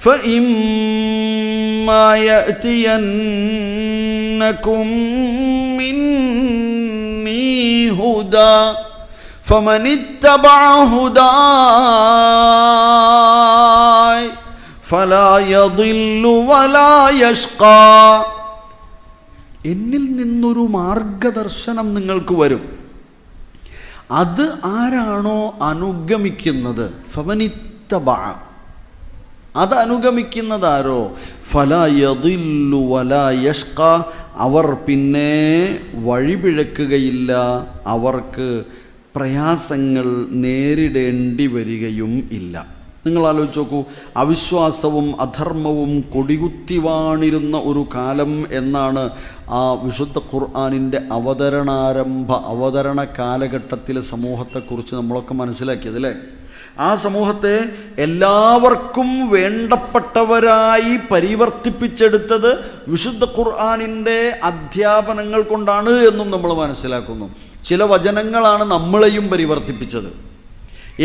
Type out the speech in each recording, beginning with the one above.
فإما يأتينكم مني هدى فمن اتبع هداي فلا يضل ولا يشقى. എന്നിൽ നിന്നൊരു മാർഗദർശനം നിങ്ങൾക്ക് വരും. അത് ആരാണോ അനുഗമിക്കുന്നത്, ഫമനിത്തബഅ, അത് അനുഗമിക്കുന്നതാരോ, ഫലാ യദില്ലു വലാ യഷ്ഖ, അവർ പിന്നെ വഴിപിഴക്കുകയില്ല, അവർക്ക് പ്രയാസങ്ങൾ നേരിടേണ്ടി വരികയും ഇല്ല. നിങ്ങൾ ആലോചിച്ച് നോക്കൂ, അവിശ്വാസവും അധർമ്മവും കൊടികുത്തിവാണിരുന്ന ഒരു കാലം എന്നാണ് ആ വിശുദ്ധ ഖുർആനിൻ്റെ അവതരണ കാലഘട്ടത്തിലെ സമൂഹത്തെക്കുറിച്ച് നമ്മളൊക്കെ മനസ്സിലാക്കിയത് അല്ലേ? ആ സമൂഹത്തെ എല്ലാവർക്കും വേണ്ടപ്പെട്ടവരായി പരിവർത്തിപ്പിച്ചെടുത്തത് വിശുദ്ധ ഖുർആനിൻ്റെ അധ്യാപനങ്ങൾ കൊണ്ടാണ് എന്നും നമ്മൾ മനസ്സിലാക്കുന്നു. ചില വചനങ്ങളാണ് നമ്മളെയും പരിവർത്തിപ്പിച്ചത്.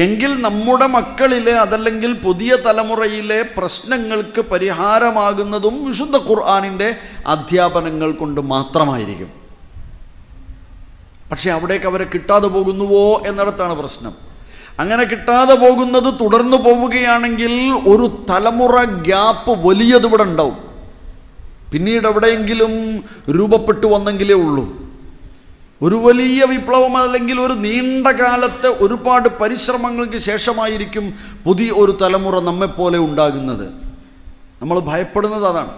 എങ്കിൽ നമ്മുടെ മക്കളിലെ അതല്ലെങ്കിൽ പുതിയ തലമുറയിലെ പ്രശ്നങ്ങൾക്ക് പരിഹാരമാകുന്നതും വിശുദ്ധ ഖുർആനിൻ്റെ അധ്യാപനങ്ങൾ കൊണ്ട് മാത്രമായിരിക്കും. പക്ഷെ അവിടേക്ക് അവരെ കിട്ടാതെ പോകുന്നുവോ എന്നിടത്താണ് പ്രശ്നം. അങ്ങനെ കിട്ടാതെ പോകുന്നത് തുടർന്നു പോവുകയാണെങ്കിൽ ഒരു തലമുറ ഗ്യാപ്പ് വലിയതിവിടെ ഉണ്ടാവും. പിന്നീട് എവിടെയെങ്കിലും രൂപപ്പെട്ടു വന്നെങ്കിലേ ഉള്ളൂ. ഒരു വലിയ വിപ്ലവം അല്ലെങ്കിൽ ഒരു നീണ്ട കാലത്തെ ഒരുപാട് പരിശ്രമങ്ങൾക്ക് ശേഷമായിരിക്കും പുതിയ ഒരു തലമുറ നമ്മെപ്പോലെ ഉണ്ടാകുന്നത്. നമ്മൾ ഭയപ്പെടുന്നത് അതാണ്,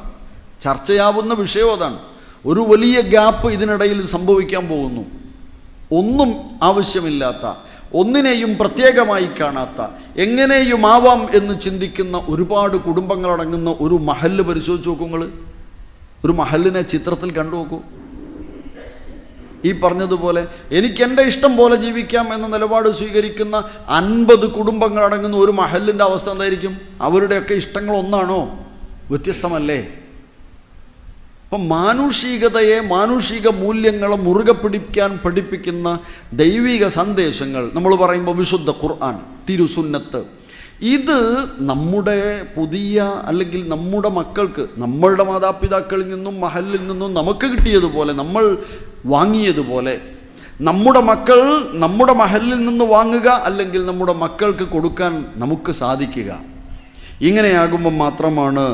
ചർച്ചയാവുന്ന വിഷയം അതാണ്. ഒരു വലിയ ഗ്യാപ്പ് ഇതിനിടയിൽ സംഭവിക്കാൻ പോകുന്നു. ഒന്നും ആവശ്യമില്ലാത്ത, ഒന്നിനെയും പ്രത്യേകമായി കാണാത്ത, എങ്ങനെയും ആവാം എന്ന് ചിന്തിക്കുന്ന ഒരുപാട് കുടുംബങ്ങളടങ്ങുന്ന ഒരു മഹല്ല് പരിശോധിച്ച് നോക്കൂ. നിങ്ങൾ ഒരു മഹല്ലിനെ ചിത്രത്തിൽ കണ്ടു നോക്കൂ. ഈ പറഞ്ഞതുപോലെ എനിക്ക് എൻ്റെ ഇഷ്ടം പോലെ ജീവിക്കാം എന്ന നിലപാട് സ്വീകരിക്കുന്ന 50 കുടുംബങ്ങളടങ്ങുന്ന ഒരു മഹല്ലിൻ്റെ അവസ്ഥ എന്തായിരിക്കും? അവരുടെയൊക്കെ ഇഷ്ടങ്ങൾ ഒന്നാണോ? വ്യത്യസ്തമല്ലേ? അപ്പം മാനുഷികതയെ, മാനുഷിക മൂല്യങ്ങളെ മുറുകെ പിടിക്കാൻ പഠിപ്പിക്കുന്ന ദൈവിക സന്ദേശങ്ങൾ നമ്മൾ പറയുമ്പോൾ വിശുദ്ധ ഖുർആൻ, തിരുസുന്നത്ത്, ഇത് നമ്മുടെ പുതിയ അല്ലെങ്കിൽ നമ്മുടെ മക്കൾക്ക് നമ്മളുടെ മാതാപിതാക്കളിൽ നിന്നും മഹലിൽ നിന്നും നമുക്ക് കിട്ടിയതുപോലെ, നമ്മൾ വാങ്ങിയതുപോലെ നമ്മുടെ മക്കൾ നമ്മുടെ മഹലിൽ നിന്ന് വാങ്ങുക, അല്ലെങ്കിൽ നമ്മുടെ മക്കൾക്ക് കൊടുക്കാൻ നമുക്ക് സാധിക്കുക. ഇങ്ങനെയാകുമ്പോൾ മാത്രമാണ്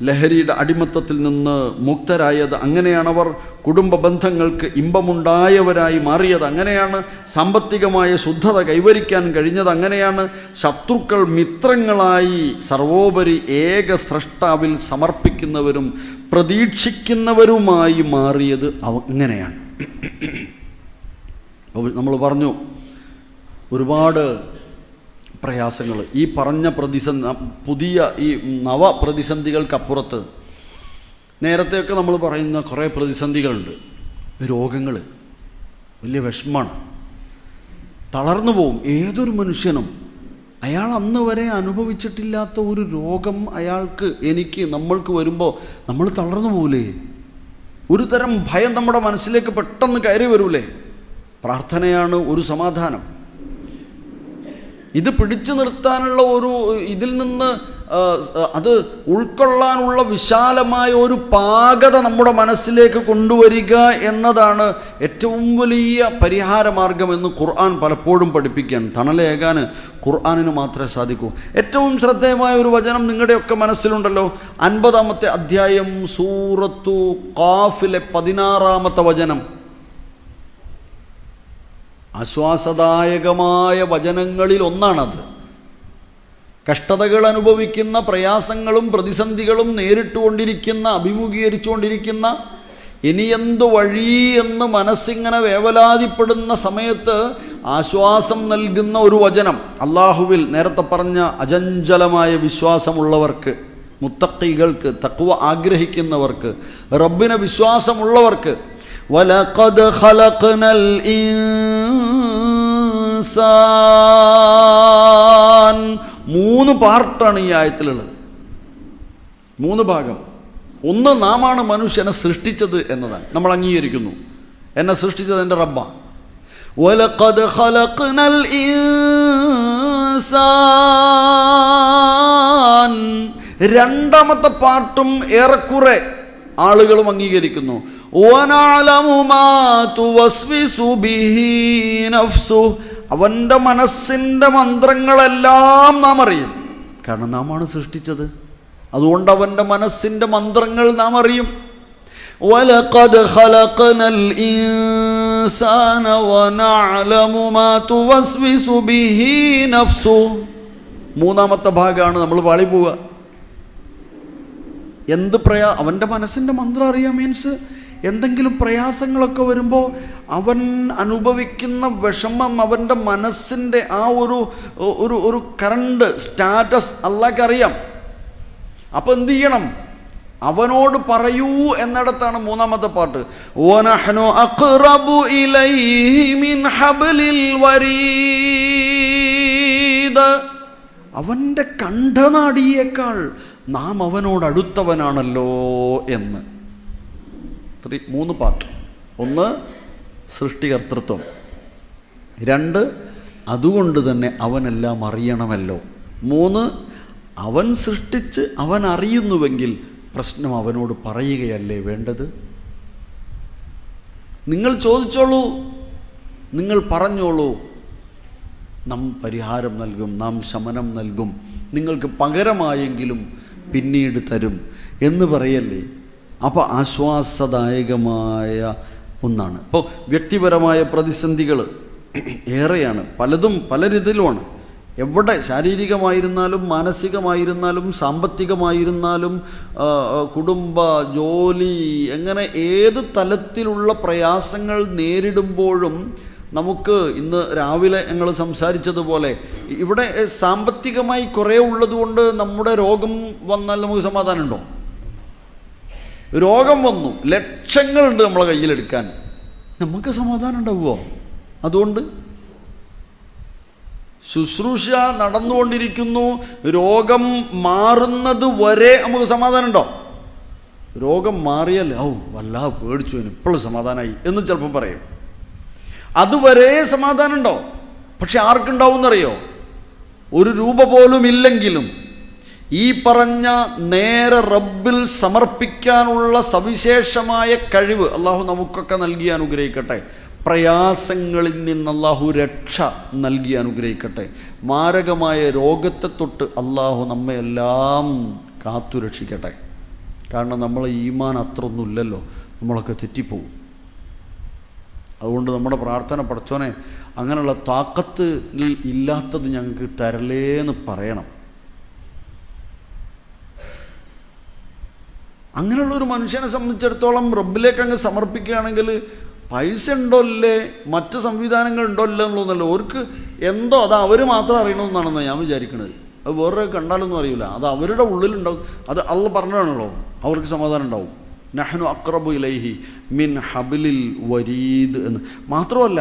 ലഹരിയുടെ അടിമത്തത്തിൽ നിന്ന് മുക്തരായത്. അങ്ങനെയാണവർ കുടുംബ ബന്ധങ്ങൾക്ക് ഇമ്പമുണ്ടായവരായി മാറിയത്. അങ്ങനെയാണ് സാമ്പത്തികമായ ശുദ്ധത കൈവരിക്കാൻ കഴിഞ്ഞത്. അങ്ങനെയാണ് ശത്രുക്കൾ മിത്രങ്ങളായി സർവോപരി ഏക സ്രഷ്ടാവിൽ സമർപ്പിക്കുന്നവരും പ്രതീക്ഷിക്കുന്നവരുമായി മാറിയത്. അങ്ങനെയാണ്. നമ്മൾ പറഞ്ഞു ഒരുപാട് പ്രയാസങ്ങൾ, ഈ പറഞ്ഞ പുതിയ ഈ പ്രതിസന്ധികൾക്കപ്പുറത്ത് നേരത്തെയൊക്കെ നമ്മൾ പറയുന്ന കുറേ പ്രതിസന്ധികളുണ്ട്. രോഗങ്ങൾ വലിയ വിഷമമാണ്, തളർന്നു പോവും ഏതൊരു മനുഷ്യനും. അയാൾ അന്ന് വരെ അനുഭവിച്ചിട്ടില്ലാത്ത ഒരു രോഗം അയാൾക്ക്, എനിക്ക്, നമ്മൾക്ക് വരുമ്പോൾ നമ്മൾ തളർന്നു പോകൂലേ? ഒരു തരം ഭയം നമ്മുടെ മനസ്സിലേക്ക് പെട്ടെന്ന് കയറി വരൂലേ? പ്രാർത്ഥനയാണ് ഒരു സമാധാനം. ഇത് പിടിച്ചു നിർത്താനുള്ള ഒരു, ഇതിൽ നിന്ന് അത് ഉൾക്കൊള്ളാനുള്ള വിശാലമായ ഒരു പാകത നമ്മുടെ മനസ്സിലേക്ക് കൊണ്ടുവരിക എന്നതാണ് ഏറ്റവും വലിയ പരിഹാരമാർഗമെന്ന് ഖുർആൻ പലപ്പോഴും പഠിപ്പിക്കാൻ. തണലേകാൻ ഖുർആനിന് മാത്രമേ സാധിക്കൂ. ഏറ്റവും ശ്രദ്ധേയമായ ഒരു വചനം നിങ്ങളുടെയൊക്കെ മനസ്സിലുണ്ടല്ലോ, 50-ാമത്തെ അധ്യായം സൂറത്തു ഖാഫിലെ 16-ാമത്തെ വചനം. ആശ്വാസദായകമായ വചനങ്ങളിൽ ഒന്നാണത്. കഷ്ടതകൾ അനുഭവിക്കുന്ന, പ്രയാസങ്ങളും പ്രതിസന്ധികളും നേരിട്ടുകൊണ്ടിരിക്കുന്ന, അഭിമുഖീകരിച്ചുകൊണ്ടിരിക്കുന്ന, ഇനി എന്തു വഴി എന്ന് മനസ്സിങ്ങനെ വേവലാതിപ്പെടുന്ന സമയത്ത് ആശ്വാസം നൽകുന്ന ഒരു വചനം. അള്ളാഹുവിൽ നേരത്തെ പറഞ്ഞ അചഞ്ചലമായ വിശ്വാസമുള്ളവർക്ക്, മുത്തഖികൾക്ക്, തഖ്വ ആഗ്രഹിക്കുന്നവർക്ക്, റബ്ബിനെ വിശ്വാസമുള്ളവർക്ക്, വലഖദ് ഖലഖ്നൽ ഇൻസാൻ, 3 പാർട്ടാണ് ഈ ആയത്തിലുള്ളത്, 3 ഭാഗം. ഒന്ന്, നാമാണ് മനുഷ്യനെ സൃഷ്ടിച്ചത് എന്നതാണ്, നമ്മൾ അംഗീകരിക്കുന്നു. എന്നെ സൃഷ്ടിച്ചത് എൻ്റെ റബ്ബാണ്. വലഖദ് ഖലഖ്നൽ ഇൻസാൻ, രണ്ടാമത്തെ പാർട്ടും ഏറെക്കുറെ ആളുകളും അംഗീകരിക്കുന്നു. വനഅലമു മാ തുവസ്വിസു ബിഹി നഫ്സുഹു, അവൻ്റെ മനസ്സിൻ്റെ മന്ത്രങ്ങളെല്ലാം നാം അറിയും. കാരണം നാം ആണ് സൃഷ്ടിച്ചത്, അതുകൊണ്ട് അവൻ്റെ മനസ്സിൻ്റെ മന്ത്രങ്ങൾ നാം അറിയും. വലഖദ് ഖലഖനൽ ഇൻസാന വനഅലമു മാ തുവസ്വിസു ബിഹി നഫ്സുഹു. മൂന്നാമത്തെ ഭാഗമാണ് നമ്മൾ പാളി പോവുക. അവൻ്റെ മനസ്സിൻ്റെ മന്ത്രം അറിയാം. മീൻസ് എന്തെങ്കിലും പ്രയാസങ്ങളൊക്കെ വരുമ്പോൾ അവൻ അനുഭവിക്കുന്ന വിഷമം, അവൻ്റെ മനസ്സിൻ്റെ ആ ഒരു കറണ്ട് സ്റ്റാറ്റസ് അല്ലാഹ്ക്ക് അറിയാം. അപ്പോൾ എന്ത് ചെയ്യണം? അവനോട് പറയൂ എന്നിടത്താണ് മൂന്നാമത്തെ പാട്ട്. വനഹ്നു അഖ്റബു ഇലൈഹി മിൻ ഹബ്ലിൽ വരീദ്, അവൻ്റെ കണ്ഠനാടിയേക്കാൾ നാം അവനോട് അടുത്തവനാണല്ലോ എന്ന്. മൂന്ന് പാർട്ട്. ഒന്ന്, സൃഷ്ടികർത്തൃത്വം. രണ്ട്, അതുകൊണ്ട് തന്നെ അവനെല്ലാം അറിയണമല്ലോ. മൂന്ന്, അവൻ സൃഷ്ടിച്ച് അവൻ അറിയുന്നുവെങ്കിൽ പ്രശ്നം അവനോട് പറയുകയല്ലേ വേണ്ടത്? നിങ്ങൾ ചോദിച്ചോളൂ, നിങ്ങൾ പറഞ്ഞോളൂ, നാം പരിഹാരം നൽകും, നാം ശമനം നൽകും, നിങ്ങൾക്ക് പകരമായെങ്കിലും പിന്നീട് തരും എന്ന് പറയല്ലേ. അപ്പോൾ ആശ്വാസദായകമായ ഒന്നാണ്. ഇപ്പോൾ വ്യക്തിപരമായ പ്രതിസന്ധികൾ ഏറെയാണ്, പലതും പല രീതിയിലുമാണ്. എവിടെ ശാരീരികമായിരുന്നാലും മാനസികമായിരുന്നാലും സാമ്പത്തികമായിരുന്നാലും കുടുംബ ജോലി, എങ്ങനെ ഏത് തലത്തിലുള്ള പ്രയാസങ്ങൾ നേരിടുമ്പോഴും നമുക്ക് ഇന്ന് രാവിലെ ഞങ്ങൾ സംസാരിച്ചതുപോലെ ഇവിടെ സാമ്പത്തികമായി കുറേ ഉള്ളതുകൊണ്ട് നമ്മുടെ രോഗം വന്നാൽ നമുക്ക് സമാധാനമുണ്ടോ? രോഗം വന്നു, ലക്ഷങ്ങളുണ്ട് നമ്മളെ കയ്യിലെടുക്കാൻ, നമുക്ക് സമാധാനം ഉണ്ടാവുമോ? അതുകൊണ്ട് ശുശ്രൂഷ നടന്നുകൊണ്ടിരിക്കുന്നു, രോഗം മാറുന്നത് വരെ നമുക്ക് സമാധാനം ഉണ്ടോ? രോഗം മാറിയാൽ വല്ലാതെ പേടിച്ചു, ഇപ്പോഴും സമാധാനമായി എന്ന് ചിലപ്പോൾ പറയും. അതുവരെ സമാധാനം ഉണ്ടോ? പക്ഷെ ആർക്കുണ്ടാവും എന്നറിയോ? ഒരു രൂപ പോലും ഇല്ലെങ്കിലും ഈ പറഞ്ഞ നേരെ റബ്ബിൽ സമർപ്പിക്കാനുള്ള സവിശേഷമായ കഴിവ് അള്ളാഹു നമുക്കൊക്കെ നൽകി അനുഗ്രഹിക്കട്ടെ. പ്രയാസങ്ങളിൽ നിന്ന് അള്ളാഹു രക്ഷ നൽകി അനുഗ്രഹിക്കട്ടെ. മാരകമായ രോഗത്തെ തൊട്ട് അള്ളാഹു നമ്മയെല്ലാം കാത്തു രക്ഷിക്കട്ടെ. കാരണം നമ്മളെ ഈമാൻ അത്രയൊന്നുമില്ലല്ലോ, നമ്മളൊക്കെ തെറ്റിപ്പോവും. അതുകൊണ്ട് നമ്മുടെ പ്രാർത്ഥന, പടച്ചോനെ അങ്ങനെയുള്ള താക്കത്ത് ഇല്ലാത്തത് ഞങ്ങൾക്ക് തരലേന്ന് പറയണം. അങ്ങനെയുള്ളൊരു മനുഷ്യനെ സംബന്ധിച്ചിടത്തോളം റബ്ബിലേക്ക് അങ്ങ് സമർപ്പിക്കുകയാണെങ്കിൽ പൈസ ഉണ്ടോ ഇല്ലേ, മറ്റ് സംവിധാനങ്ങൾ ഉണ്ടോ ഇല്ല എന്നുള്ളതല്ല, അവർക്ക് എന്തോ അത് അവർ മാത്രം അറിയണമെന്നാണെന്ന് ഞാൻ വിചാരിക്കുന്നത്. അത് വേറെ കണ്ടാലൊന്നും അറിയില്ല, അത് അവരുടെ ഉള്ളിലുണ്ടാവും. അത് അള്ളാഹ് പറഞ്ഞതാണല്ലോ, അവർക്ക് സമാധാനം ഉണ്ടാവും. നഹ്നു അഖ്റബു ഇലൈഹി മിൻ ഹബ്ലിൽ വരീദ് എന്ന്. മാത്രമല്ല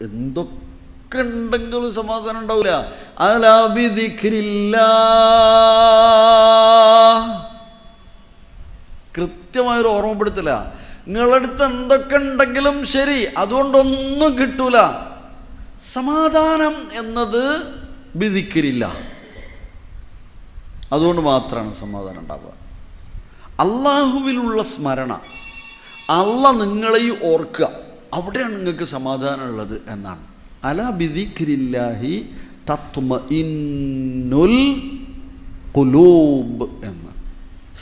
എന്തൊക്കെ ഉണ്ടെങ്കിലും സമാധാനം ഉണ്ടാവില്ല. അലാ ബിദിക്രില്ലാഹ്, കൃത്യമായൊരു ഓർമ്മപ്പെടുത്തില്ല. നിങ്ങളടുത്ത് എന്തൊക്കെ ഉണ്ടെങ്കിലും ശരി, അതുകൊണ്ടൊന്നും കിട്ടൂല. സമാധാനം എന്നത് ബിദിക്രില്ല, അതുകൊണ്ട് മാത്രമാണ് സമാധാനം ഉണ്ടാവുക. അള്ളാഹുവിലുള്ള സ്മരണ, അള്ളാഹ് നിങ്ങളെയും ഓർക്കുക, അവിടെയാണ് നിങ്ങൾക്ക് സമാധാനം ഉള്ളത് എന്നാണ്. അലാ ബിദിക്രില്ലാഹി തത്മഇന്നുൽ ഖുലൂബ് എന്ന്.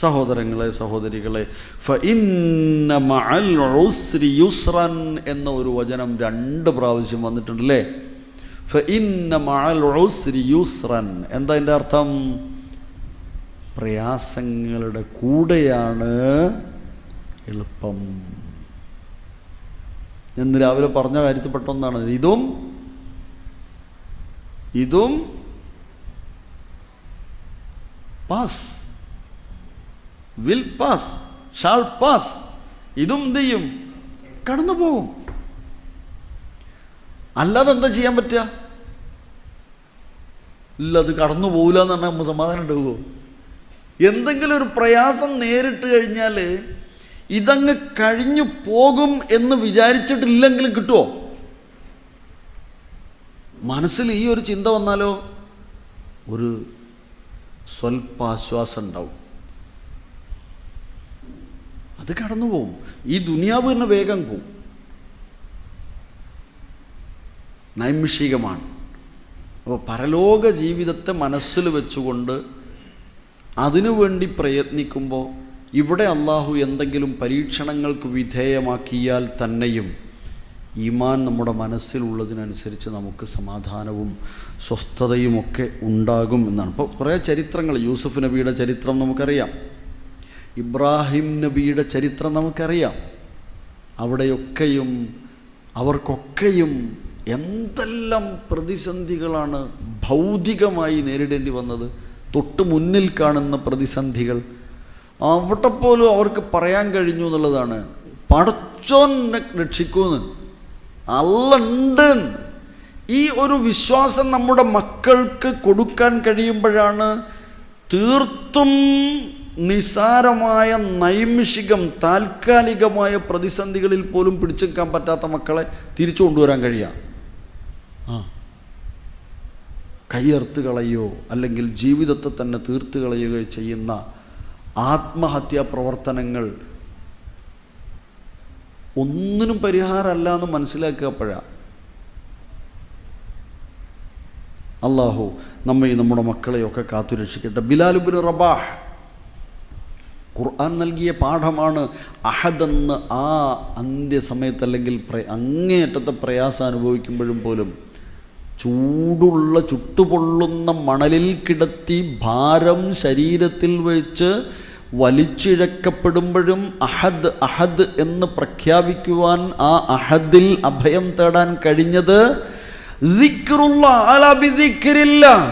സഹോദരങ്ങളെ, സഹോദരികളെ, ഫഇന്ന മഅൽ ഉസ്രി യുസ്റൻ എന്ന ഒരു വചനം 2 പ്രാവശ്യം വന്നിട്ടുണ്ടല്ലേ. ഫഇന്ന മഅൽ ഉസ്രി യുസ്റൻ, എന്താ അതിൻ്റെ അർത്ഥം? പ്രയാസങ്ങളുടെ കൂടെയാണ് എളുപ്പം. എന്ന് രാവിലെ പറഞ്ഞ കാര്യത്തിൽപ്പെട്ട ഒന്നാണ്. ഇതും pass, will pass, shall pass. ഇതും എന്ത് ചെയ്യും? കടന്നു പോകും. അല്ലാതെ എന്താ ചെയ്യാൻ പറ്റുക? ഇല്ല, അത് കടന്നു പോകില്ല എന്ന് പറഞ്ഞാൽ നമുക്ക് സമാധാനം ഉണ്ടാവുമോ? എന്തെങ്കിലും ഒരു പ്രയാസം നേരിട്ട് കഴിഞ്ഞാൽ ഇതങ്ങ് കഴിഞ്ഞു പോകും എന്ന് വിചാരിച്ചിട്ടില്ലെങ്കിലും കിട്ടുമോ? മനസ്സിൽ ഈ ഒരു ചിന്ത വന്നാലോ, ഒരു സ്വൽപ്പാശ്വാസം ഉണ്ടാവും. അത് കടന്നു പോവും. ഈ ദുനിയാവ് തന്നെ വേഗം പോവും. നൈമിഷികമാണ്. അപ്പോൾ പരലോക ജീവിതത്തെ മനസ്സിൽ വെച്ചുകൊണ്ട് അതിനുവേണ്ടി പ്രയത്നിക്കുമ്പോൾ ഇവിടെ അള്ളാഹു എന്തെങ്കിലും പരീക്ഷണങ്ങൾക്ക് വിധേയമാക്കിയാൽ തന്നെയും ഈമാൻ നമ്മുടെ മനസ്സിലുള്ളതിനനുസരിച്ച് നമുക്ക് സമാധാനവും സ്വസ്ഥതയുമൊക്കെ ഉണ്ടാകും എന്നാണ്. ഇപ്പോൾ കുറേ ചരിത്രങ്ങൾ, യൂസുഫ് നബിയുടെ ചരിത്രം നമുക്കറിയാം, ഇബ്രാഹിം നബിയുടെ ചരിത്രം നമുക്കറിയാം. അവിടെയൊക്കെയും അവർക്കൊക്കെയും എന്തെല്ലാം പ്രതിസന്ധികളാണ് ഭൗതികമായി നേരിടേണ്ടി വന്നത്. തൊട്ട് മുന്നിൽ കാണുന്ന പ്രതിസന്ധികൾ അവിടെ പോലും അവർക്ക് പറയാൻ കഴിഞ്ഞു എന്നുള്ളതാണ്, പടച്ചോൻ രക്ഷിക്കൂന്ന്, അല്ലുണ്ട്. ഈ ഒരു വിശ്വാസം നമ്മുടെ മക്കൾക്ക് കൊടുക്കാൻ കഴിയുമ്പോഴാണ് തീർത്തും നിസാരമായ നൈമിഷികം താൽക്കാലികമായ പ്രതിസന്ധികളിൽ പോലും പിടിച്ചെടുക്കാൻ പറ്റാത്ത മക്കളെ തിരിച്ചു കൊണ്ടുവരാൻ കഴിയുക. കയ്യർത്ത് കളയോ അല്ലെങ്കിൽ ജീവിതത്തെ തന്നെ തീർത്ത് കളയുകയോ ചെയ്യുന്ന ആത്മഹത്യാ പ്രവർത്തനങ്ങൾ ഒന്നിനും പരിഹാരമല്ല എന്ന് മനസ്സിലാക്കുകപ്പോഴാണ്. അള്ളാഹു നമ്മയും നമ്മുടെ മക്കളെയൊക്കെ കാത്തുരക്ഷിക്കട്ടെ. ബിലാൽ ഇബ്നു റബാഹ്, ഖുർആൻ നൽകിയ പാഠമാണ് അഹദെന്ന്. ആ അന്ത്യസമയത്ത് അല്ലെങ്കിൽ അങ്ങേയറ്റത്തെ പ്രയാസം അനുഭവിക്കുമ്പോഴും പോലും ചൂടുള്ള ചുട്ടുപൊള്ളുന്ന മണലിൽ കിടത്തി ഭാരം ശരീരത്തിൽ വെച്ച് വലിച്ചിഴക്കപ്പെടുമ്പോഴും അഹദ് അഹദ് എന്ന് പ്രഖ്യാപിക്കുവാൻ, ആ അഹദിൽ അഭയം തേടാൻ കഴിഞ്ഞത് ദിക്റുല്ലാഹ് അലാ ബിദിക്രില്ലാഹ്.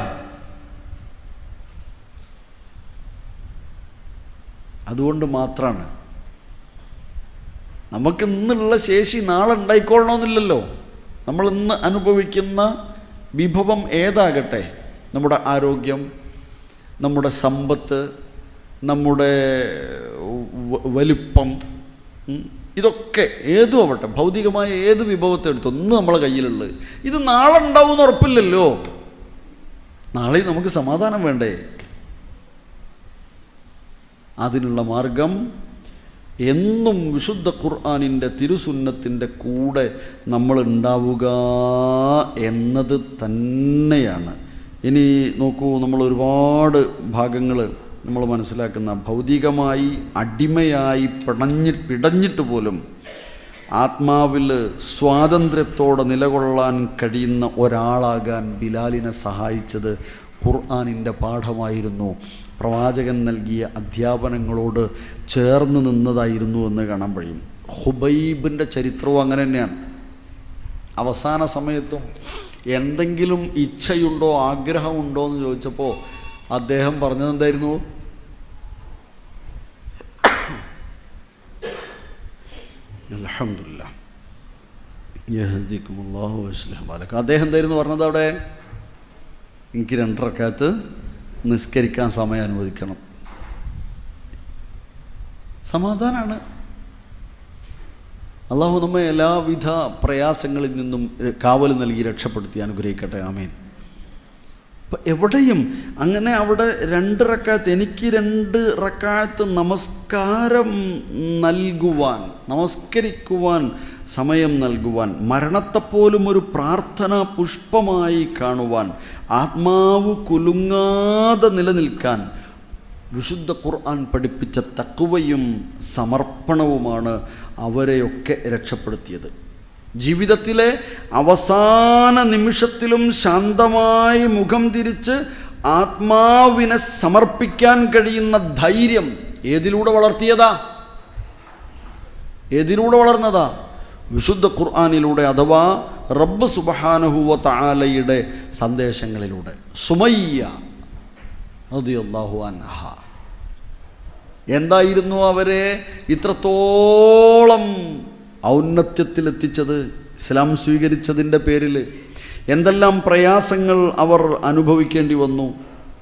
അതുകൊണ്ട് മാത്രമാണ്. നമുക്ക് ഇന്നുള്ള ശേഷി നാളെ ഉണ്ടായിക്കൊള്ളണമെന്നില്ലല്ലോ. നമ്മൾ ഇന്ന് അനുഭവിക്കുന്ന വിഭവം ഏതാകട്ടെ, നമ്മുടെ ആരോഗ്യം, നമ്മുടെ സമ്പത്ത്, നമ്മുടെ വലിപ്പം, ഇതൊക്കെ ഏതും ആവട്ടെ, ഭൗതികമായ ഏത് വിഭവത്തെ എടുത്തു ഒന്ന് നമ്മളെ കയ്യിലുള്ളത്, ഇത് നാളെ ഉണ്ടാവുമെന്ന് ഉറപ്പില്ലല്ലോ. നാളെ നമുക്ക് സമാധാനം വേണ്ടേ? അതിനുള്ള മാർഗം എന്നും വിശുദ്ധ ഖുർആനിൻ്റെ തിരുസുന്നത്തിൻ്റെ കൂടെ നമ്മൾ ഉണ്ടാവുക എന്നത് തന്നെയാണ്. ഇനി നോക്കൂ, നമ്മൾ ഒരുപാട് ഭാഗങ്ങൾ നമ്മൾ മനസ്സിലാക്കുന്ന, ഭൗതികമായി അടിമയായി പിടഞ്ഞിട്ട് പോലും ആത്മാവിൽ സ്വാതന്ത്ര്യത്തോടെ നിലകൊള്ളാൻ കഴിയുന്ന ഒരാളാകാൻ ബിലാലിനെ സഹായിച്ചത് ഖുർആനിൻ്റെ പാഠമായിരുന്നു. പ്രവാചകൻ നൽകിയ അധ്യാപനങ്ങളോട് ചേർന്ന് നിന്നതായിരുന്നു എന്ന് കാണാൻ കഴിയും. ഹുബൈബിൻ്റെ ചരിത്രവും അങ്ങനെ തന്നെയാണ്. അവസാന സമയത്തും എന്തെങ്കിലും ഇച്ഛയുണ്ടോ ആഗ്രഹമുണ്ടോ എന്ന് ചോദിച്ചപ്പോൾ അദ്ദേഹം പറഞ്ഞത് എന്തായിരുന്നു? അൽഹംദുലില്ലാഹ് യഹ്ദികുമുല്ലാഹു വയസ്ലിഹ് ബാലക. അദ്ദേഹം എന്തായിരുന്നു പറഞ്ഞത്? അവിടെ എനിക്ക് 2 റക്അത്ത് നിസ്കരിക്കാൻ സമയം അനുവദിക്കണം. സമാധാനമാണ്. അള്ളാഹു നമ്മെ എല്ലാവിധ പ്രയാസങ്ങളിൽ നിന്നും കാവൽ നൽകി രക്ഷപ്പെടുത്തി അനുഗ്രഹിക്കട്ടെ. ആമീൻ. അപ്പം എവിടെയും അങ്ങനെ അവിടെ 2 റക്അത്ത്, എനിക്ക് 2 റക്അത്ത് നമസ്കാരം നൽകുവാൻ, നമസ്കരിക്കുവാൻ സമയം നൽകുവാൻ, മരണത്തെപ്പോലും ഒരു പ്രാർത്ഥനാ പുഷ്പമായി കാണുവാൻ, ആത്മാവ് കുലുങ്ങാതെ നിലനിൽക്കാൻ വിശുദ്ധ ഖുർആൻ പഠിപ്പിച്ച തഖ്വയും സമർപ്പണവുമാണ് അവരെയൊക്കെ രക്ഷപ്പെടുത്തിയത്. ജീവിതത്തിലെ അവസാന നിമിഷത്തിലും ശാന്തമായി മുഖം തിരിച്ച് ആത്മാവിനെ സമർപ്പിക്കാൻ കഴിയുന്ന ധൈര്യം ഏതിലൂടെ വളർത്തിയതാ? ഏതിലൂടെ വളർന്നതാ? വിശുദ്ധ ഖുർആനിലൂടെ, അഥവാ റബ്ബ് സുബ്ഹാനഹു വ തആലയുടെ സന്ദേശങ്ങളിലൂടെ. സുമയ്യ റളിയല്ലാഹു അൻഹ എന്തായിരുന്നു അവരെ ഇത്രത്തോളം ഔന്നത്യത്തിലെത്തിച്ചത്? ഇസ്ലാം സ്വീകരിച്ചതിൻ്റെ പേരിൽ എന്തെല്ലാം പ്രയാസങ്ങൾ അവർ അനുഭവിക്കേണ്ടി വന്നു.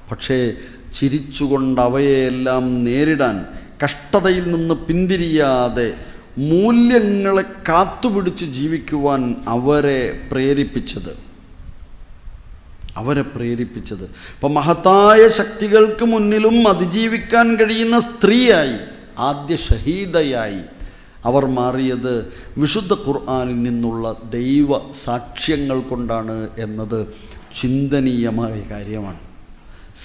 പക്ഷേ ചിരിച്ചുകൊണ്ട് അവയെല്ലാം നേരിടാൻ, കഷ്ടതയിൽ നിന്ന് പിന്തിരിയാതെ മൂല്യങ്ങളെ കാത്തുപിടിച്ച് ജീവിക്കുവാൻ അവരെ പ്രേരിപ്പിച്ചത് അവരെ പ്രേരിപ്പിച്ചത്. അപ്പം മഹത്തായ ശക്തികൾക്ക് മുന്നിലും അതിജീവിക്കാൻ കഴിയുന്ന സ്ത്രീയായി, ആദ്യ ഷഹീദയായി അവർ മാറിയത് വിശുദ്ധ ഖുർആനിൽ നിന്നുള്ള ദൈവ സാക്ഷ്യങ്ങൾ കൊണ്ടാണ് എന്നത് ചിന്തനീയമായ കാര്യമാണ്.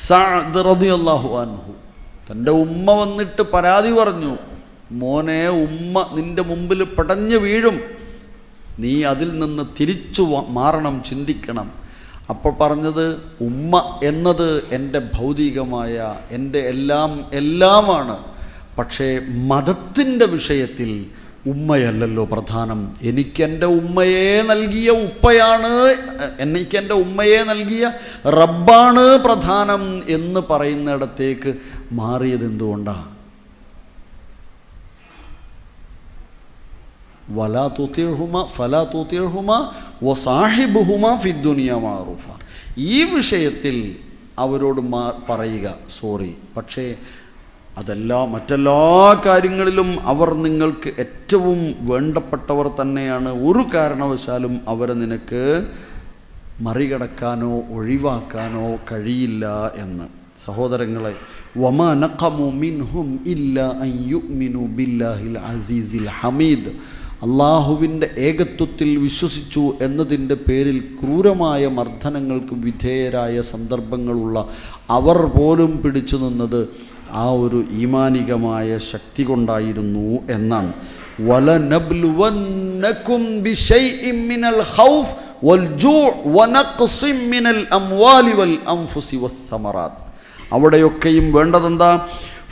സഅദ് റളിയല്ലാഹു അൻഹു തൻ്റെ ഉമ്മ വന്നിട്ട് പരാതി പറഞ്ഞു, മോനെ, ഉമ്മ നിൻ്റെ മുമ്പിൽ പടഞ്ഞു വീഴും, നീ അതിൽ നിന്ന് തിരിച്ചു മാറണം, ചിന്തിക്കണം. അപ്പോൾ പറഞ്ഞത്, ഉമ്മ എന്നത് എൻ്റെ ഭൗതികമായ എൻ്റെ എല്ലാമാണ്, പക്ഷേ മതത്തിൻ്റെ വിഷയത്തിൽ ഉമ്മയല്ലല്ലോ പ്രധാനം. എനിക്കെൻ്റെ ഉമ്മയെ നൽകിയ ഉപ്പയാണ്, എനിക്കെൻ്റെ ഉമ്മയെ നൽകിയ റബ്ബാണ് പ്രധാനം എന്ന് പറയുന്നിടത്തേക്ക് മാറിയത് എന്തുകൊണ്ടാണ്? വലാ തുതിഉഹുമ ഫലാ തുതിഉഹുമ വസാഹിബുഹുമ ഫിദ്ദുനിയ മഅറൂഫ. ഈ വിഷയത്തിൽ അവരോട് പറയുക സോറി, പക്ഷേ മറ്റെല്ലാ കാര്യങ്ങളിലും അവർ നിങ്ങൾക്ക് ഏറ്റവും വേണ്ടപ്പെട്ടവർ തന്നെയാണ്. ഒരു കാരണവശാലും അവരെ നിനക്ക് മറികടക്കാനോ ഒഴിവാക്കാനോ കഴിയില്ല എന്ന്. സഹോദരങ്ങളെ, വമാ നഖമു മിൻഹും ഇല്ലാ അൻ യുഅ്മിനു ബില്ലാഹിൽ അസീസിൽ ഹമീദ്. അള്ളാഹുവിൻ്റെ ഏകത്വത്തിൽ വിശ്വസിച്ചു എന്നതിൻ്റെ പേരിൽ ക്രൂരമായ മർദ്ദനങ്ങൾക്ക് വിധേയരായ സന്ദർഭങ്ങളുള്ള അവർ പോലും പിടിച്ചു നിന്നത് ആ ഒരു ഈമാനികമായ ശക്തി കൊണ്ടായിരുന്നു എന്നാണ്. വലനബ്ലുവന്നകും ബിശൈഇൻ മിനൽ ഖൗഫ് വൽജൂഅ് വനഖ്സിൻ മിനൽ അംവാലി വൽ അൻഫുസി വസ്സമറാത്ത്. അവിടെയൊക്കെയും വേണ്ടതെന്താ?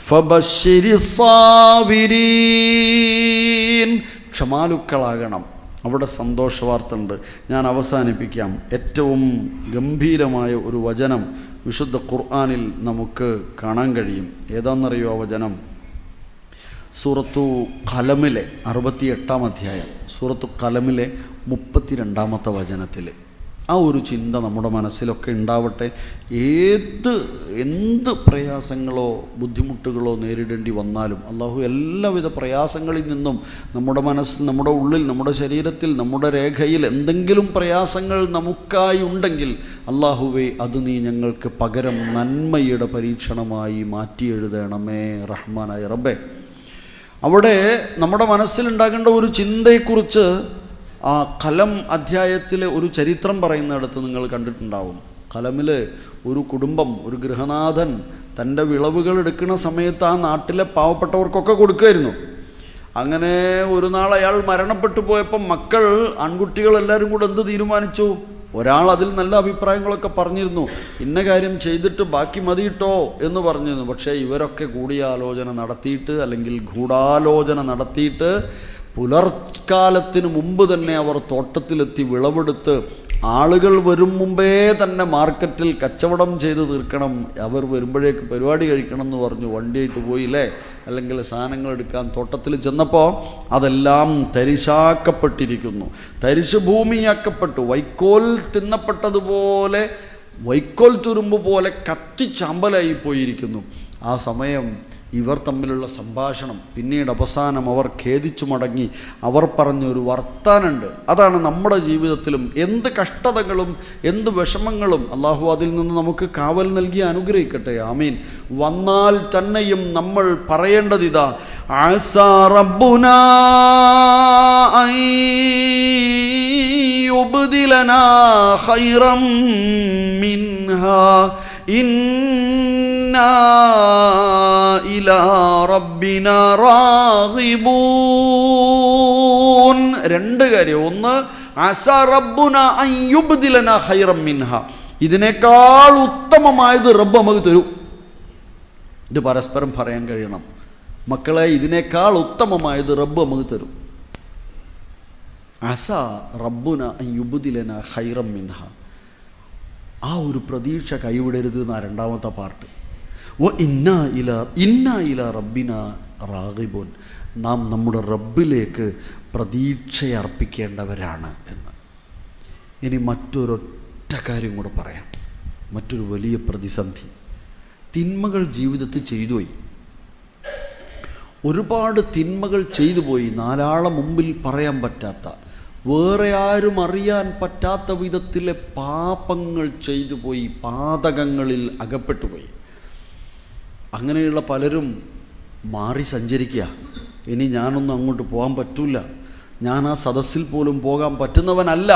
ഫബശ്ശിരിസ് സാബിരീൻ. ക്ഷമാലുക്കളാകണം. അവിടെ സന്തോഷവാർത്ത ഉണ്ട്. ഞാൻ അവസാനിപ്പിക്കാം. ഏറ്റവും ഗംഭീരമായ ഒരു വചനം വിശുദ്ധ ഖുർആനിൽ നമുക്ക് കാണാൻ കഴിയും. ഏതാണെന്നറിയോ ആ വചനം? സൂറത്തു ഖലമിലെ 68-ാം അധ്യായം, സൂറത്തു ഖലമിലെ 32-ാമത്തെ വചനത്തിൽ ആ ഒരു ചിന്ത നമ്മുടെ മനസ്സിലൊക്കെ ഉണ്ടാവട്ടെ. എന്ത് പ്രയാസങ്ങളോ ബുദ്ധിമുട്ടുകളോ നേരിടേണ്ടി വന്നാലും അള്ളാഹു എല്ലാവിധ പ്രയാസങ്ങളിൽ നിന്നും നമ്മുടെ മനസ്സ്, നമ്മുടെ ഉള്ളിൽ, നമ്മുടെ ശരീരത്തിൽ, നമ്മുടെ രേഖയിൽ എന്തെങ്കിലും പ്രയാസങ്ങൾ നമുക്കായി ഉണ്ടെങ്കിൽ അള്ളാഹുവേ, അത് നീ ഞങ്ങൾക്ക് പകരം നന്മയുടെ പരീക്ഷണമായി മാറ്റി എഴുതണമേ റഹ്മാനായ റബ്ബേ. അവിടെ നമ്മുടെ മനസ്സിലുണ്ടാകേണ്ട ഒരു ചിന്തയെക്കുറിച്ച് ആ ഖലം അധ്യായത്തിലെ ഒരു ചരിത്രം പറയുന്നിടത്ത് നിങ്ങൾ കണ്ടിട്ടുണ്ടാവും. ഖലമിൽ ഒരു കുടുംബം, ഒരു ഗൃഹനാഥൻ തൻ്റെ വിളവുകൾ എടുക്കുന്ന സമയത്ത് ആ നാട്ടിലെ പാവപ്പെട്ടവർക്കൊക്കെ കൊടുക്കുമായിരുന്നു. അങ്ങനെ ഒരു നാൾ അയാൾ മരണപ്പെട്ടു പോയപ്പോൾ മക്കൾ, ആൺകുട്ടികളെല്ലാവരും കൂടെ എന്ത് തീരുമാനിച്ചു? ഒരാൾ അതിൽ നല്ല അഭിപ്രായങ്ങളൊക്കെ പറഞ്ഞിരുന്നു, ഇന്ന കാര്യം ചെയ്തിട്ട് ബാക്കി മതിയിട്ടോ എന്ന് പറഞ്ഞിരുന്നു. പക്ഷേ ഇവരൊക്കെ കൂടിയാലോചന നടത്തിയിട്ട്, അല്ലെങ്കിൽ ഗൂഢാലോചന നടത്തിയിട്ട് പുലർക്കാലത്തിന് മുമ്പ് തന്നെ അവർ തോട്ടത്തിലെത്തി വിളവെടുത്ത് ആളുകൾ വരും മുമ്പേ തന്നെ മാർക്കറ്റിൽ കച്ചവടം ചെയ്ത് തീർക്കണം, അവർ വരുമ്പോഴേക്ക് പരിപാടി കഴിക്കണം എന്ന് പറഞ്ഞു വണ്ടിയായിട്ട് പോയില്ലേ, അല്ലെങ്കിൽ സാധനങ്ങൾ എടുക്കാൻ തോട്ടത്തിൽ ചെന്നപ്പോൾ അതെല്ലാം തരിശാക്കപ്പെട്ടിരിക്കുന്നു, തരിശ് ഭൂമിയാക്കപ്പെട്ടു, വൈക്കോൽ തിന്നപ്പെട്ടതുപോലെ, വൈക്കോൽ തുരുമ്പ് പോലെ കത്തിച്ചാമ്പലായി പോയിരിക്കുന്നു. ആ സമയം ഇവർ തമ്മിലുള്ള സംഭാഷണം, പിന്നീട് അവസാനം അവർ ഖേദിച്ചു മടങ്ങി അവർ പറഞ്ഞൊരു വർത്താനുണ്ട്. അതാണ് നമ്മുടെ ജീവിതത്തിലും എന്ത് കഷ്ടതകളും എന്ത് വിഷമങ്ങളും അള്ളാഹു അതിൽ നിന്ന് നമുക്ക് കാവൽ നൽകി അനുഗ്രഹിക്കട്ടെ, ആമീൻ. വന്നാൽ തന്നെയും നമ്മൾ പറയേണ്ടതിതാ, ആസാ റബ്ബുനാ അൻ യുബ്ദിലനാ ഖൈറം മിൻഹാ ഇന്നാ ഇലാ റബ്ബിനാ റാഗിബൂൻ. രണ്ട് കാര്യം. ഒന്ന്, അസാ റബ്ബുനാ അൻ യുബ്ദിലനാ ഖൈറം മിൻഹാ, ഇതിനേക്കാൾ ഉത്തമമായത് റബ്ബ് നമുക്ക് തരും. ഇത് പരസ്പരം പറയാൻ കഴിയണം. മക്കളെ, ഇതിനേക്കാൾ ഉത്തമമായത് റബ്ബ് നമുക്ക് തരും. അസാ റബ്ബുനാ അൻ യുബ്ദിലനാ ഖൈറം മിൻഹാ. ആ ഒരു പ്രതീക്ഷ കൈവിടരുത് എന്നാ രണ്ടാമത്തെ പാർട്ട്. ഇന്നാ ഇലാ റബ്ബിനാ റാഗിബൂൻ. നാം നമ്മുടെ റബ്ബിലേക്ക് പ്രതീക്ഷയർപ്പിക്കേണ്ടവരാണ് എന്ന്. ഇനി മറ്റൊരൊറ്റ കാര്യം കൂടെ പറയാം. മറ്റൊരു വലിയ പ്രതിസന്ധി, തിന്മകൾ ജീവിതത്തിൽ ചെയ്തുപോയി. ഒരുപാട് തിന്മകൾ ചെയ്തു പോയി, നാലാളെ മുമ്പിൽ പറയാൻ പറ്റാത്ത, വേറെ ആരും അറിയാൻ പറ്റാത്ത വിധത്തിലെ പാപങ്ങൾ ചെയ്തു പോയി, പാതകങ്ങളിൽ അകപ്പെട്ടു പോയി. അങ്ങനെയുള്ള പലരും മാറി സഞ്ചരിക്കുക. ഇനി ഞാനൊന്നും അങ്ങോട്ട് പോകാൻ പറ്റൂല, ഞാൻ ആ സദസ്സിൽ പോലും പോകാൻ പറ്റുന്നവനല്ല,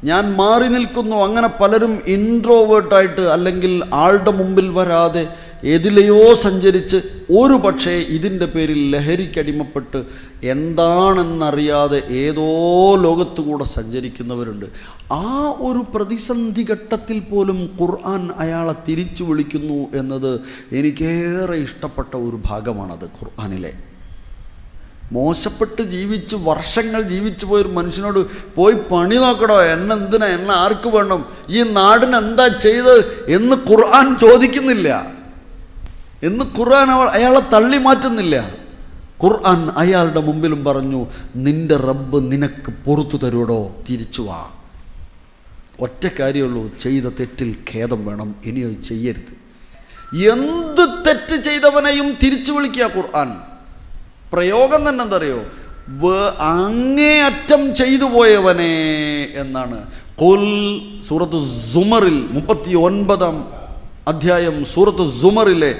ഞാൻ മാറി നിൽക്കുന്നു. അങ്ങനെ പലരും ഇൻട്രോവേർട്ടായിട്ട് അല്ലെങ്കിൽ ആളുടെ മുമ്പിൽ വരാതെ ഏതിലെയോ സഞ്ചരിച്ച് ഒരു പക്ഷേ ഇതിൻ്റെ പേരിൽ ലഹരിക്കടിമപ്പെട്ട് എന്താണെന്നറിയാതെ ഏതോ ലോകത്തുകൂടെ സഞ്ചരിക്കുന്നവരുണ്ട്. ആ ഒരു പ്രതിസന്ധി ഘട്ടത്തിൽ പോലും ഖുർആൻ അയാളെ തിരിച്ചു വിളിക്കുന്നു എന്നത് എനിക്കേറെ ഇഷ്ടപ്പെട്ട ഒരു ഭാഗമാണത്. ഖുർആനിലെ മോശപ്പെട്ട് ജീവിച്ച് വർഷങ്ങൾ ജീവിച്ചു പോയൊരു മനുഷ്യനോട് പോയി പണി നോക്കടോ, എന്നെന്തിനാ, എന്നെ ആർക്ക് വേണം, ഈ നാടിന് എന്താ ചെയ്ത് എന്ന് ഖുർആൻ ചോദിക്കുന്നില്ല, എന്ന് ഖുർആൻ അയാളെ തള്ളി മാറ്റുന്നില്ല. ഖുർആൻ അയാളുടെ മുമ്പിലും പറഞ്ഞു, നിന്റെ റബ്ബ് നിനക്ക് പുറത്തു തരുവടോ, തിരിച്ചു വാ. ഒറ്റ കാര്യമുള്ളൂ, ചെയ്ത തെറ്റിൽ ഖേദം വേണം, ഇനി അത് ചെയ്യരുത്. എന്ത് തെറ്റ് ചെയ്തവനെയും തിരിച്ചു വിളിക്കുക ഖുർആൻ. പ്രയോഗം തന്നെ എന്തറിയോ, അങ്ങേയറ്റം ചെയ്തു പോയവനെ എന്നാണ്. ഖുൽ സൂറത്ത് സുമറിൽ 39-ാം അധ്യായം സൂറത്ത് സുമറിലെ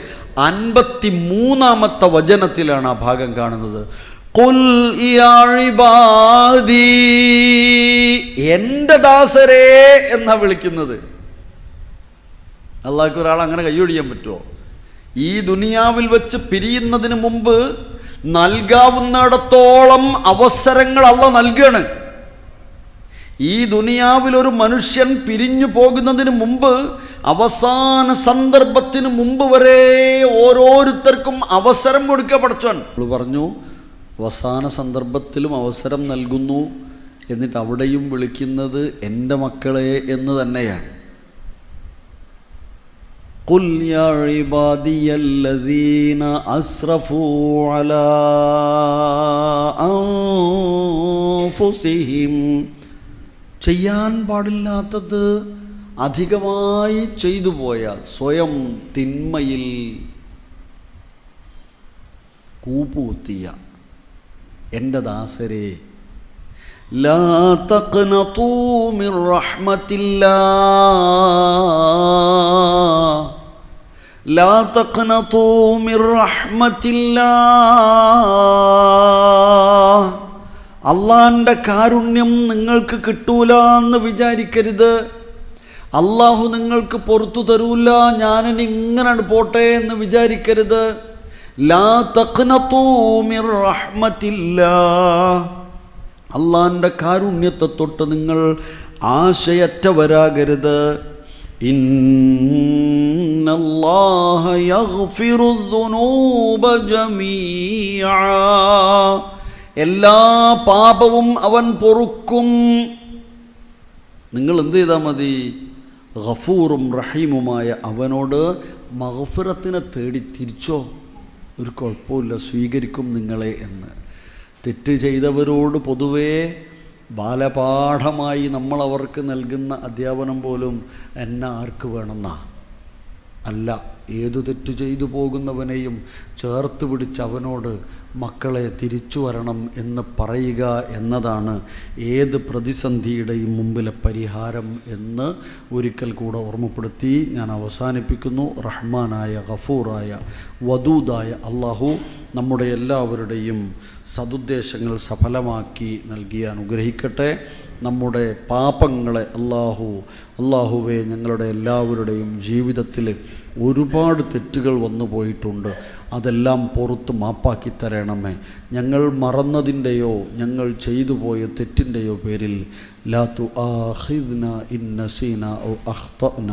53-ാമത്തെ വചനത്തിലാണ് ആ ഭാഗം കാണുന്നത്. ഖുൽ യാ ഇബാദി, എൻ്റെ ദാസരേ എന്നാ വിളിക്കുന്നത്. അല്ലാഹുക്ക് ഒരാൾ അങ്ങനെ കൈയൊഴിയാൻ പറ്റുമോ? ഈ ദുനിയാവിൽ വെച്ച് പിരിയുന്നതിന് മുമ്പ് നൽകാവുന്നിടത്തോളം അവസരങ്ങൾ അല്ലാഹു നൽകുകയാണ്. ഈ ദുനിയാവിൽ ഒരു മനുഷ്യൻ പിരിഞ്ഞു പോകുന്നതിന് മുമ്പ്, അവസാന സന്ദർഭത്തിന് മുമ്പ് വരെ ഓരോരുത്തർക്കും അവസരം കൊടുക്കുക പടച്ചോൻ. പറഞ്ഞു അവസാന സന്ദർഭത്തിലും അവസരം നൽകുന്നു, എന്നിട്ട് അവിടെയും വിളിക്കുന്നത് എൻ്റെ മക്കളെ എന്ന് തന്നെയാണ്. ഖുൽ യാ ഇബാദിയല്ലദീന അസ്റഫൂ അലാ അൻഫുസിഹിം, ചെയ്യാൻ പാടില്ലാത്തത് അധികമായി ചെയ്തു പോയാൽ, സ്വയം തിന്മയിൽ കൂപ്പുകുത്തിയ എൻ്റെ ദാസരെ, ലാ തഖ്നതൂ മിർ റഹ്മത്തില്ലാഹ്, ലാ തഖ്നതൂ മിർ റഹ്മത്തില്ലാഹ്, അള്ളാൻ്റെ കാരുണ്യം നിങ്ങൾക്ക് കിട്ടൂല എന്ന് വിചാരിക്കരുത്. അള്ളാഹു നിങ്ങൾക്ക് പുറത്തു തരൂല, ഞാനിനി ഇങ്ങനെ പോട്ടെ എന്ന് വിചാരിക്കരുത്. ലാ തഖ്നതൂ മിർ റഹ്മത്തില്ലാഹ്, അള്ളാൻ്റെ കാരുണ്യത്തെ തൊട്ട് നിങ്ങൾ ആശയറ്റവരാകരുത്. ഇന്നല്ലാഹ യഗ്ഫിറുദ്ദുനൂബ ജമീഅ, എല്ലാ പാപവും അവൻ പൊറുക്കും. നിങ്ങൾ എന്ത് ചെയ്താൽ മതി? ഗഫൂറും റഹീമുമായ അവനോട് മഗ്ഫിറത്തിനെ തേടി തിരിച്ചോ, ഒരു കുഴപ്പമില്ല, സ്വീകരിക്കും നിങ്ങളെ എന്ന്. തെറ്റ് ചെയ്തവരോട് പൊതുവേ ബാലപാഠമായി നമ്മളവർക്ക് നൽകുന്ന അധ്യാപനം പോലും എന്നെ ആർക്ക് വേണമെന്നാ അല്ല, ഏതു തെറ്റു ചെയ്തു പോകുന്നവനെയും ചേർത്ത് പിടിച്ച് അവനോട് മക്കളെ തിരിച്ചു വരണം എന്ന് പറയുക എന്നതാണ് ഏത് പ്രതിസന്ധിയുടെയും മുമ്പിലെ പരിഹാരം എന്ന് ഒരിക്കൽ കൂടെ ഓർമ്മപ്പെടുത്തി ഞാൻ അവസാനിപ്പിക്കുന്നു. റഹ്മാനായ ഗഫൂറായ വദൂദായ അള്ളാഹു നമ്മുടെ എല്ലാവരുടെയും സദുദ്ദേശങ്ങൾ സഫലമാക്കി നൽകി അനുഗ്രഹിക്കട്ടെ. നമ്മുടെ പാപങ്ങളെ അള്ളാഹുവേ, ഞങ്ങളുടെ എല്ലാവരുടെയും ജീവിതത്തിൽ ഒരുപാട് തെറ്റുകൾ വന്നു പോയിട്ടുണ്ട്, അതെല്ലാം പുറത്ത് മാപ്പാക്കി തരണമേ. ഞങ്ങൾ മറന്നതിൻ്റെയോ ഞങ്ങൾ ചെയ്തു പോയ തെറ്റിൻ്റെയോ പേരിൽ ലാ തുആഖിദ്ന ഇൻ നസീന ഔ അഖ്തഅന,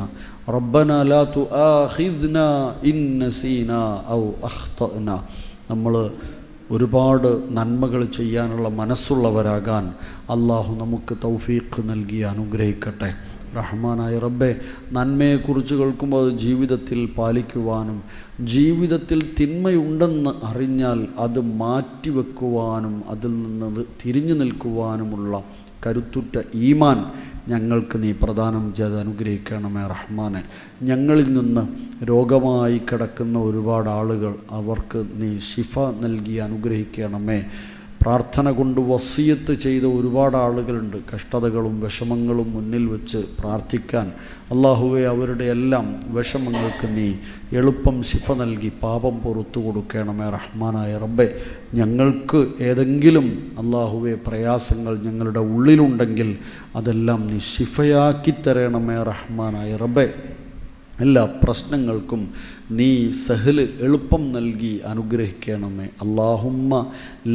റബ്ബന ലാ തുആഖിദ്ന ഇൻ നസീന ഔ അഖ്തഅന. നമ്മൾ ഒരുപാട് നന്മകൾ ചെയ്യാനുള്ള മനസ്സുള്ളവരാകാൻ അള്ളാഹു നമുക്ക് തൗഫീഖ് നൽകി അനുഗ്രഹിക്കട്ടെ. റഹ്മാനായ റബ്ബെ, നന്മയെക്കുറിച്ച് കേൾക്കുമ്പോൾ അത് ജീവിതത്തിൽ പാലിക്കുവാനും ജീവിതത്തിൽ തിന്മയുണ്ടെന്ന് അറിഞ്ഞാൽ അത് മാറ്റിവെക്കുവാനും അതിൽ നിന്ന് തിരിഞ്ഞു നിൽക്കുവാനുമുള്ള കരുത്തുറ്റ ഈമാൻ ഞങ്ങൾക്ക് നീ പ്രദാനം ചെയ്ത് അനുഗ്രഹിക്കണമേ റഹ്മാനെ. ഞങ്ങളിൽ നിന്ന് രോഗമായി കിടക്കുന്ന ഒരുപാട് ആളുകൾ, അവർക്ക് നീ ശിഫ നൽകി അനുഗ്രഹിക്കണമേ. പ്രാർത്ഥന കൊണ്ട് വസിയത്ത് ചെയ്ത ഒരുപാട് ആളുകളുണ്ട്. കഷ്ടതകളും വിഷമങ്ങളും മുന്നിൽ വെച്ച് പ്രാർത്ഥിക്കാൻ. അള്ളാഹുവെ, അവരുടെ എല്ലാം വിഷമങ്ങൾക്ക് നീ എളുപ്പം ശിഫ നൽകി പാപം പുറത്തു കൊടുക്കണമേ റഹ്മാനായ റബ്ബേ. ഞങ്ങൾക്ക് ഏതെങ്കിലും അള്ളാഹുവെ പ്രയാസങ്ങൾ ഞങ്ങളുടെ ഉള്ളിലുണ്ടെങ്കിൽ അതെല്ലാം നീ ശിഫയാക്കി തരണമേ റഹ്മാനായ റബ്ബേ. എല്ലാ പ്രശ്നങ്ങൾക്കും നീ സഹല് എളുപ്പം നൽകി അനുഗ്രഹിക്കണമേ. അല്ലാഹുമ്മ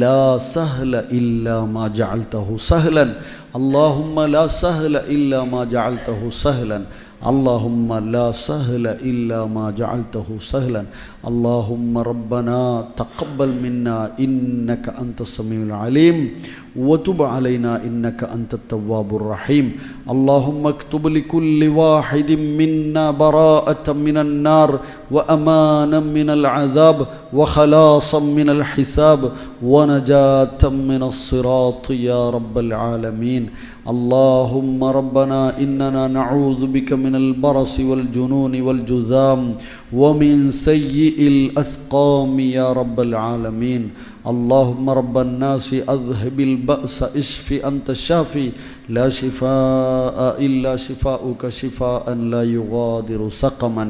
ലാ സഹല ഇല്ലാ മാ ജഅൽതഹു സഹലൻ. അല്ലാഹുമ്മ ലാ സഹല ഇല്ലാ മാ ജഅൽതഹു സഹലൻ. اللهم لا سهل إلا ما جعلته سهلا. اللهم ربنا تقبل منا إنك أنت السميع العليم وتب علينا إنك أنت التواب الرحيم. اللهم اكتب لكل واحد منا براءة من النار وأمانا من العذاب وخلاصا من الحساب ونجاة من الصراط يا رب العالمين. اللهم ربنا إننا نعوذ بك من البرص والجنون والجذام ومن سيء الأسقام يا رب العالمين. اللهم رب الناس أذهب البأس اشف أنت الشافي لا شفاء إلا شفاؤك شفاء لا يغادر سقما.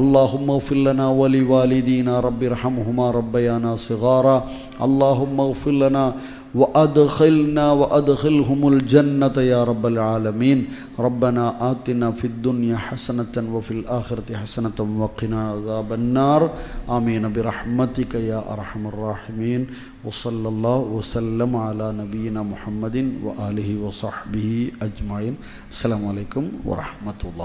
اللهم اغفر لنا ولوالدينا رب ارحمهما ربيانا صغارا. اللهم اغفر لنا وأدخلنا وأدخلهم الجنة يا رب العالمين. ربنا آتنا في الدنيا حسنة وفي الآخرة حسنة وقنا عذاب النار. آمين برحمتك يا أرحم الراحمين. وصلى الله وسلم على نبينا محمد وآله وصحبه أجمعين. السلام عليكم ورحمة الله.